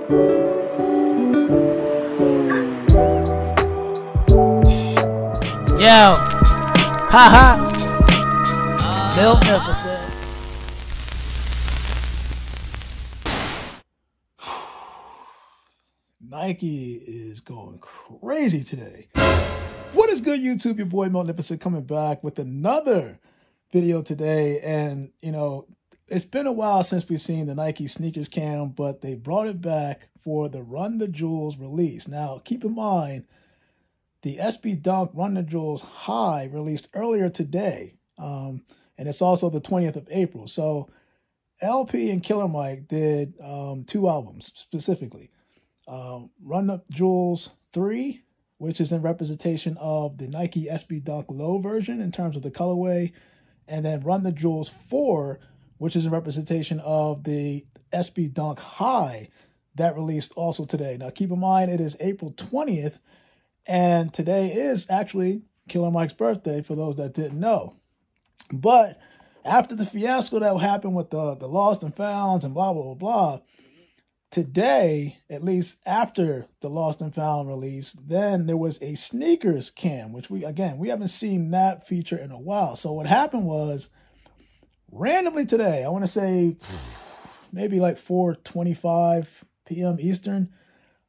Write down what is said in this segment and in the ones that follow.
Yo, haha, Magnificent. Nike is going crazy today. What is good, YouTube? Your boy Magnificent coming back with another video today. And, you know, it's been a while since we've seen the Nike sneakers cam, but they brought it back for the Run the Jewels release. Now, keep in mind, the SB Dunk Run the Jewels High released earlier today. And it's also the 20th of April. So LP and Killer Mike did 2 albums specifically. Run the Jewels 3, which is in representation of the Nike SB Dunk Low version in terms of the colorway. And then Run the Jewels 4, which is in representation of the SB Dunk High that released also today. Now, keep in mind, it is April 20th, and today is actually Killer Mike's birthday, for those that didn't know. But after the fiasco that happened with the lost and founds and blah, blah, blah, blah, today, at least after the lost and found release, then there was a sneakers cam, which we haven't seen that feature in a while. So what happened was, randomly today, I want to say maybe like 4:25 p.m. Eastern,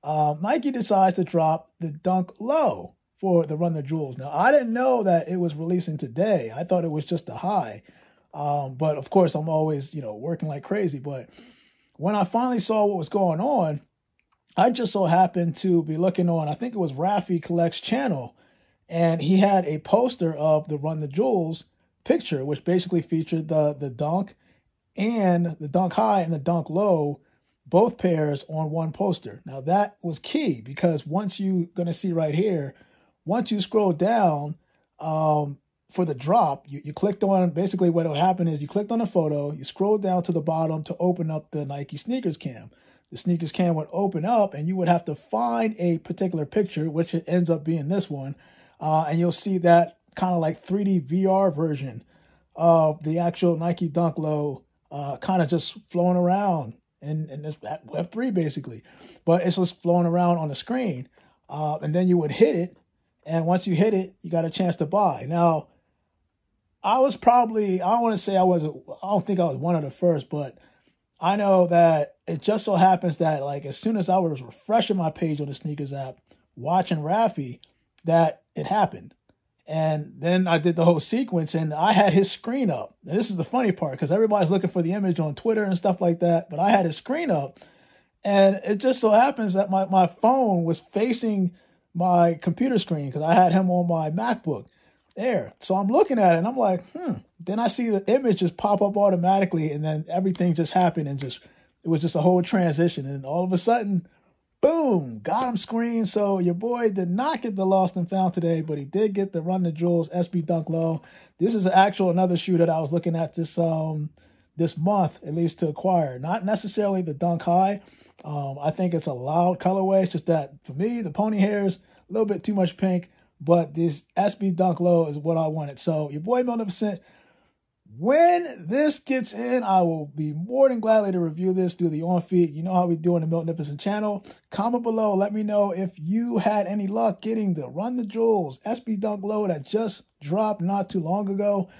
Nike decides to drop the Dunk Low for the Run the Jewels. Now, I didn't know that it was releasing today. I thought it was just a high. But of course, I'm always, working like crazy. But when I finally saw what was going on, I just so happened to be looking on, I think it was RaffyCollects channel, and he had a poster of the Run the Jewels picture, which basically featured the Dunk and the Dunk High and the Dunk Low, both pairs on one poster. Now, that was key, because once you're going to see right here, once you scroll down for the drop, you clicked on, basically what will happen is you clicked on a photo, you scroll down to the bottom to open up the Nike sneakers cam. The sneakers cam would open up, and you would have to find a particular picture, which it ends up being this one, and you'll see that kind of like 3D VR version of the actual Nike Dunk Low kind of just flowing around in this Web3 basically. But it's just flowing around on the screen. And then you would hit it. And once you hit it, you got a chance to buy. Now, I was probably, I don't think I was one of the first, but I know that it just so happens that, like, as soon as I was refreshing my page on the sneakers app, watching Raffy, that it happened. And then I did the whole sequence, and I had his screen up. And this is the funny part, because everybody's looking for the image on Twitter and stuff like that, but I had his screen up. And it just so happens that my phone was facing my computer screen, because I had him on my MacBook Air. So I'm looking at it, and I'm like, Then I see the image just pop up automatically, and then everything just happened, and it was just a whole transition. And all of a sudden, boom, got him screen. So your boy did not get the lost and found today, but he did get the Run the Jewels SB Dunk Low. This is another shoe that I was looking at this month, at least, to acquire. Not necessarily the Dunk High. I think it's a loud colorway. It's just that, for me, the pony hair is a little bit too much pink, but this SB Dunk Low is what I wanted. So your boy Magnificent, when this gets in, I will be more than gladly to review this, do the on-feed. You know how we do on the Magnificent channel. Comment below. Let me know if you had any luck getting the Run the Jewels SB Dunk Low that just dropped not too long ago.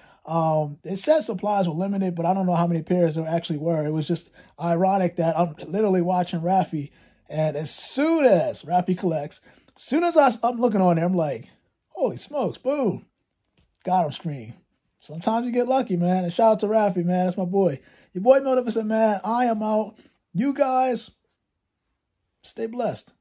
It said supplies were limited, but I don't know how many pairs there actually were. It was just ironic that I'm literally watching Raffy, and as soon as RaffyCollects, as soon as I'm looking on there, I'm like, holy smokes, boom, got him screen. Sometimes you get lucky, man. And shout out to Raffy, man. That's my boy. Your boy Magnificent, man. I am out. You guys, stay blessed.